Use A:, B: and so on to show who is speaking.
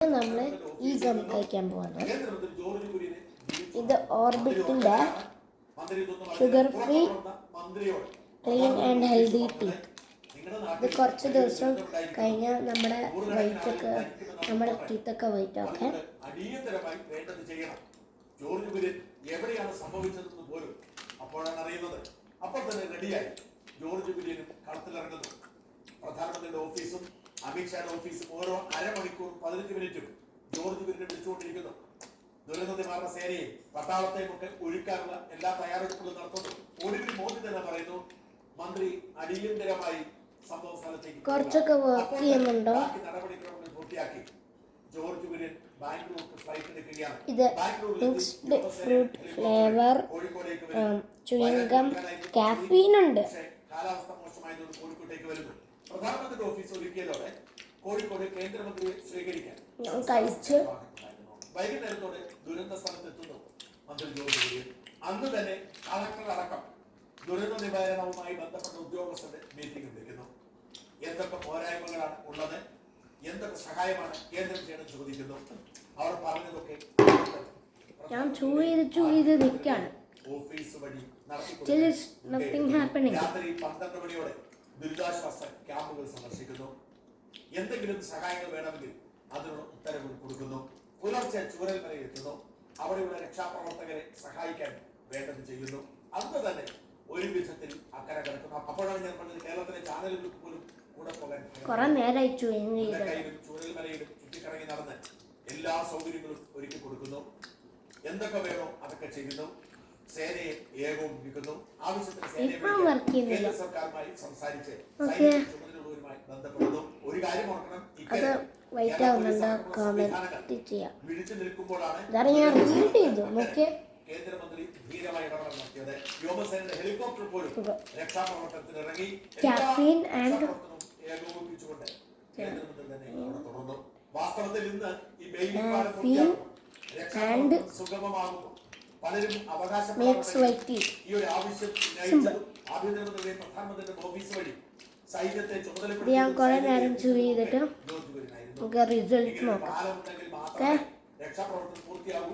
A: നമ്മൾ ഈ ഗം കഴിക്കാൻ പോവാണ്. ഇത് ഓർബിറ്റിൻ്റെ sugar free clean and healthy tea. ഇത് കുറച്ച് ദിവസം കഴിഞ്ഞാൽ നമ്മുടെ ടീത്തൊക്കെ വൈറ്റൊക്കെ
B: ജോർജ് കുര്യൻ എവിടെയാണ് സംഭവിച്ചതെന്ന് പോലും അപ്പോഴാണ് അറിയുന്നത്. അപ്പോൾ തന്നെ റെഡിയായി ജോർജ് കുര്യനും കളത്തിലിറങ്ങുന്നു. പ്രധാനമന്ത്രിയുടെ ഓഫീസും അമിത്ഷായുടെ ഓഫീസും ഓരോ അരമണിക്കൂറും 15 മിനിറ്റും ജോർജ് കുര്യനെ വിളിച്ചുകൊണ്ടിരിക്കുന്നു. ദുരന്ത നിവാരണ സേനയെ പട്ടാളത്തെയും ഒക്കെ ഒഴുക്കാനുള്ള എല്ലാ തയ്യാറെടുപ്പുകളും നടത്തുന്നു. ഒടുവിൽ മോദി തന്നെ പറയുന്നു മന്ത്രി അടിയന്തരമായി സംഭവ സ്ഥലത്തേക്ക് നടപടിക്രമങ്ങൾ പൂർത്തിയാക്കി. ജോർജ് കുര്യൻ ബാംഗ്ലൂർക്ക് ഫ്ലൈറ്റ് എടുക്കുകയാണ്.
A: ഇത് മിക്സ്ഡ് ഫ്രൂട്ട് ഫ്ലേവർ ചുയിംഗം കാഫീൻ ഉണ്ട്.
B: കാലാവസ്ഥ മോശമായതുകൊണ്ട് കോഴിക്കോട്ടേക്ക് വരുന്നു. പ്രധാനമന്ത്രിയുടെ ഓഫീസ് ഒരുക്കിയതോടെ കോഴിക്കോട് കേന്ദ്രമന്ത്രിയെ സ്വീകരിക്കാൻ വൈകുന്നേരത്തോടെ ദുരന്ത സ്ഥലത്തെത്തുന്നു മന്ത്രി ജോർജ് കുര്യൻ. അന്ന് തന്നെ കളക്ടർ അടക്കം ദുരന്ത നിവാരണവുമായി ബന്ധപ്പെട്ട ഉദ്യോഗസ്ഥരുടെ മീറ്റിംഗ് വിളിക്കുന്നു. എന്തൊക്കെ പോരായ്മകളാണ് ഉള്ളത്, എന്തൊക്കെ സഹായമാണ് കേന്ദ്രം ചെയ്യണം ചോദിക്കുന്നു. അവർ പറഞ്ഞതൊക്കെ ഓഫീസ് വഴി രാത്രി 12 മണിയോടെ ദുരിതാശ്വാസ ക്യാമ്പുകൾ സന്ദർശിക്കുന്നു. എന്തെങ്കിലും സഹായങ്ങൾ വേണമെങ്കിൽ അതിനുള്ള ഉത്തരവുകൾ കൊടുക്കുന്നു. പുലർച്ചെ ചൂരൽമലയിൽ എത്തുന്നു. അവിടെയുള്ള രക്ഷാപ്രവർത്തകരെ സഹായിക്കാൻ വേണ്ടത് ചെയ്യുന്നു. അന്ന് തന്നെ ഒരു വിധത്തിൽ അക്കരെ കിടക്കുന്നു. അപ്പോഴാണ് ഞാൻ പറഞ്ഞത് കേരളത്തിലെ ചാനലുകൾക്ക് പോലും കൂടെ പോകാൻ ചൂരൽമലയിലും ചുറ്റിക്കറങ്ങി നടന്ന് എല്ലാ സൗകര്യങ്ങളും ഒരുക്കി കൊടുക്കുന്നു. എന്തൊക്കെ വേണോ അതൊക്കെ ചെയ്യുന്നു. സേനയെ ഏകോപിപ്പിക്കുന്നു. ആവശ്യത്തിന് കേന്ദ്ര സർക്കാരുമായി സംസാരിച്ച് ചുമതലയുള്ളവരുമായി ബന്ധപ്പെടുന്നു. ഒരു കാര്യം ഓർക്കണം, വിളിച്ചു നിൽക്കുമ്പോഴാണ് കേന്ദ്രമന്ത്രി ധീരമായ ഇടപെടൽ നടത്തിയത്. വ്യോമസേനയുടെ ഹെലികോപ്റ്റർ പോലും രക്ഷാപ്രവർത്തനത്തിന് ഇറങ്ങി ഏകോപിപ്പിച്ചുകൊണ്ട് കേന്ദ്രമന്ത്രി തന്നെ അവിടെ തുടർന്നു. വാസ്തവത്തിൽ ഇന്ന് ഈ ബെയിലിംഗ് പാലം സുഗമമാകുന്നു. പലരും അവകാശപ്പെടുന്നു ഈ ഒരു ആവശ്യം ഉന്നയിച്ചതും ആഭ്യന്തരമന്ത്രിയുടെ പ്രധാനമന്ത്രിയുടെ ഓഫീസ് വഴി സൈന്യത്തെ ചുമതലപ്പെടുത്തി പാലമുണ്ടെങ്കിൽ മാത്രമേ രക്ഷാപ്രവർത്തനം പൂർത്തിയാകൂ.